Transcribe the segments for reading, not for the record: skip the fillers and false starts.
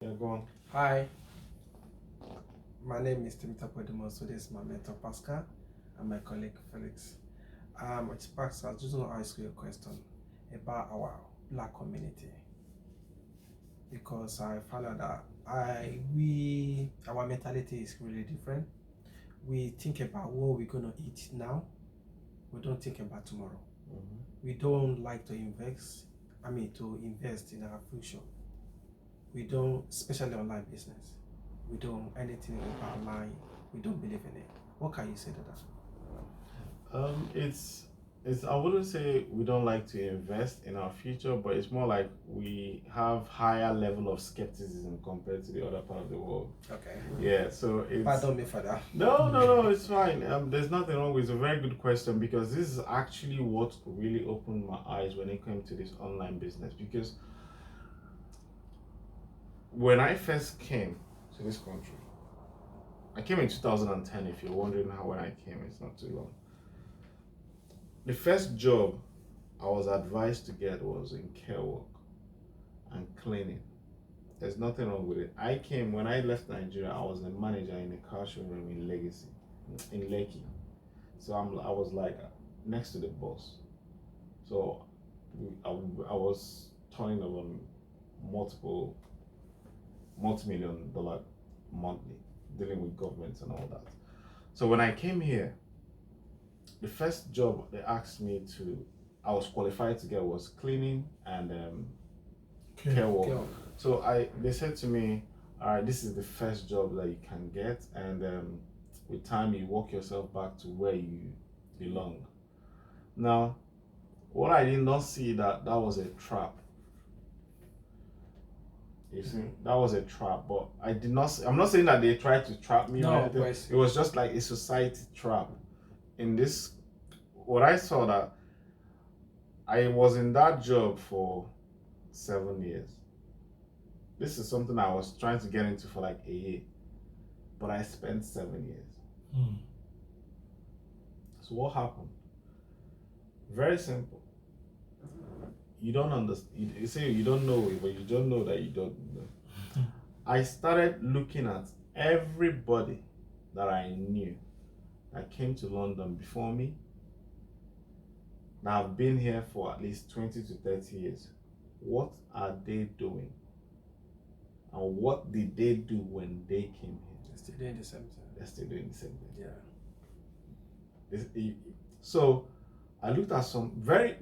Yeah, go on. Hi, my name is Timothy Podimo. So this is my mentor Pascal and my colleague Felix. It's Pascal. I just want to ask you a question about our black community because I found out that our mentality is really different. We think about what we're gonna eat now. We don't think about tomorrow. We don't like to invest. To invest in our future. We don't, especially online business. We don't anything about online. We don't believe in it. What can you say to that? It's. I wouldn't say we don't like to invest in our future, but it's more like we have higher level of skepticism compared to the other part of the world. Okay. Yeah, so it's. Pardon me for that. No, it's fine. There's nothing wrong with it. It's a very good question because this is actually what really opened my eyes when it came to this online business. Because when I first came to this country, I came in 2010. If you're wondering how when I came, it's not too long. The first job I was advised to get was in care work and cleaning. There's nothing wrong with it. When I left Nigeria, I was a manager in a car showroom in Legacy, in Lekki. So I was like next to the boss. So I was turning over multi-million dollar monthly, dealing with governments and all that. So when I came here, the first job I was qualified to get was cleaning and care work. So they said to me, all right, this is the first job that you can get, and with time you work yourself back to where you belong. Now, what I did not see that was a trap. You see, that was a trap, but I did not. I'm not saying that they tried to trap me or No, anything. but It was just like a society trap. In this, what I saw that I was in that job for 7 years. This is something I was trying to get into for like a year, but I spent 7 years. So what happened? Very simple. You don't understand. You say you don't know it, but you don't know that you don't know. I started looking at everybody that I knew that came to London before me, that have been here for at least 20 to 30 years. What are they doing? And what did they do when they came here? They're still doing the same thing. They're still doing the same thing. Yeah. So I looked at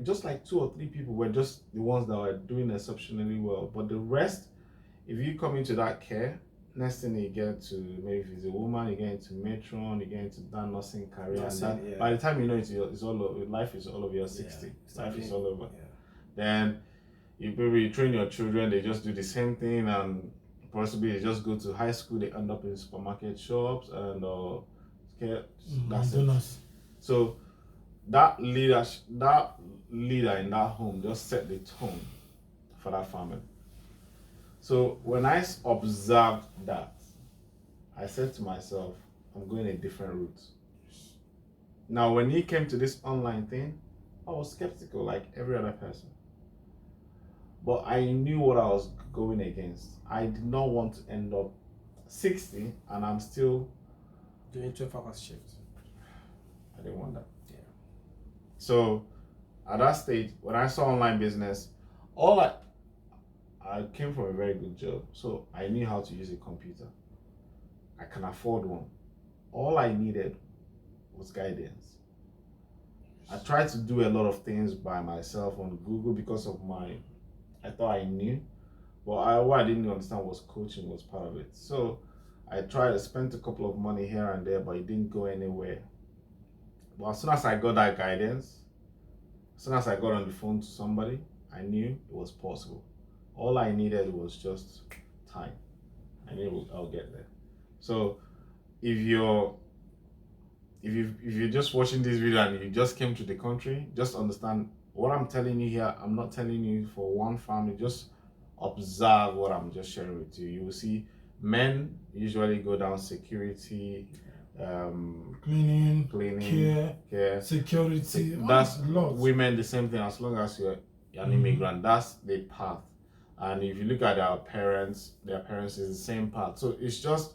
just like 2 or 3 people were just the ones that were doing exceptionally well. But the rest, if you come into that care, next thing you get to, maybe if it's a woman, you get into matron, you get into that nursing career. By the time you know it's all over, life is all over your 60. Life is all over. Yeah. Then you train your children, they just do the same thing, and possibly they just go to high school, they end up in supermarket shops and that's it. So that leader in that home just set the tone for that family. So when I observed that, I said to myself, I'm going a different route. Now, when he came to this online thing, I was skeptical like every other person. But I knew what I was going against. I did not want to end up 60 and I'm still doing 12-hour shifts. I didn't want that. Yeah. So at that stage, when I saw online business, I came from a very good job, so I knew how to use a computer. I can afford one. All I needed was guidance. I tried to do a lot of things by myself on Google because of I thought I knew, but what I didn't understand was coaching was part of it. So I tried to spend a couple of money here and there, but it didn't go anywhere. But as soon as I got that guidance, as soon as I got on the phone to somebody, I knew it was possible. All I needed was just time. I knew I'll get there. So if you're just watching this video and you just came to the country, just understand what I'm telling you here. I'm not telling you for one family. Just observe what I'm just sharing with you. You will see men usually go down security, cleaning, care, security. That's women, the same thing. As long as you're an immigrant, that's the path. And if you look at their parents is the same path. So it's just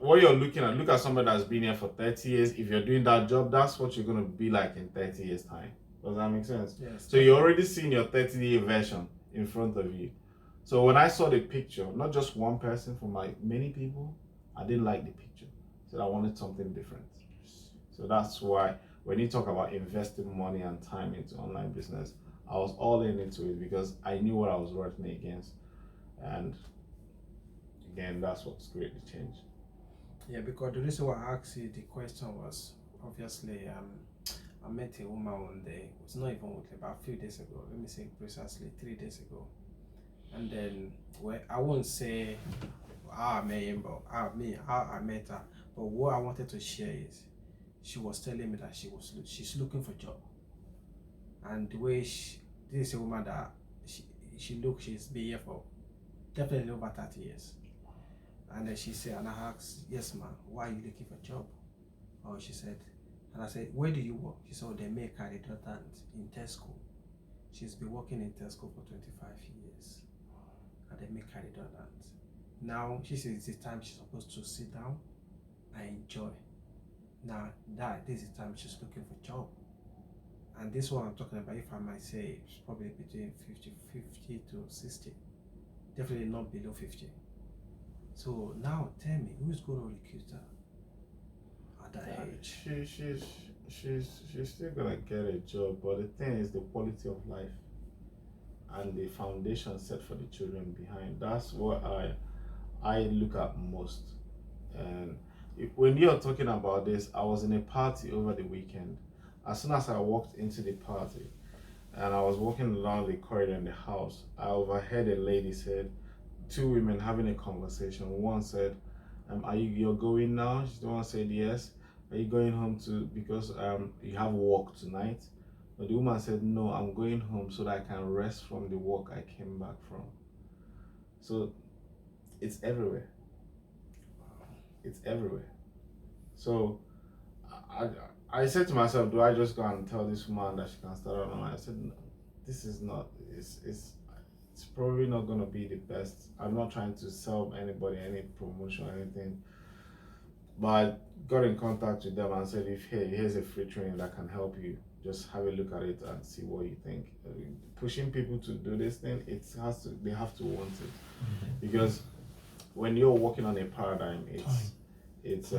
what you're looking at. Look at somebody that's been here for 30 years. If you're doing that job, that's what you're gonna be like in 30 years time. Does that make sense? Yes. So you're already seeing your 30-year version in front of you. So when I saw the picture, not just one person, from like many people, I didn't like the picture. So I wanted something different. So that's why when you talk about investing money and time into online business, I was all into it because I knew what I was working against. And again, that's what's created the change. Yeah, because the reason why I asked you the question was obviously I met a woman one day. It's not even about a few days ago. Let me say precisely 3 days ago. And then I won't say how I met him, but how I met her. But what I wanted to share is she was telling me that she's looking for a job. And the way this is a woman that she's been here for definitely over 30 years. And then she said, and I asked, yes ma'am, why are you looking for a job? Oh, she said, and I said, where do you work? She said, oh, they make her redundant in Tesco. She's been working in Tesco for 25 years. And they make her redundant. Now, she says it's the time she's supposed to sit down and enjoy. Now, this is the time she's looking for a job. And this one I'm talking about, if I might say, it's probably between 50 to 60. Definitely not below 50. So now tell me, who's going to recruit her at that age? She's still gonna get a job, but the thing is the quality of life and the foundation set for the children behind. That's what I look at most. And when you're talking about this, I was in a party over the weekend. As soon as I walked into the party and I was walking along the corridor in the house, I overheard a lady said, two women having a conversation. One said, you're going now? The one said, yes. Are you going home because you have work tonight? But the woman said, no, I'm going home so that I can rest from the work I came back from. So it's everywhere. It's everywhere. So I said to myself, do I just go and tell this woman that she can start online? I said, no, this is not, it's probably not going to be the best. I'm not trying to sell anybody any promotion or anything. But I got in contact with them and said, here's a free training that can help you. Just have a look at it and see what you think. Pushing people to do this thing, they have to want it. Because when you're working on a paradigm, it's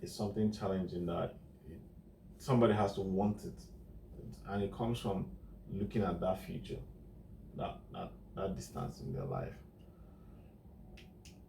something challenging that somebody has to want it. And it comes from looking at that future, that distance in their life.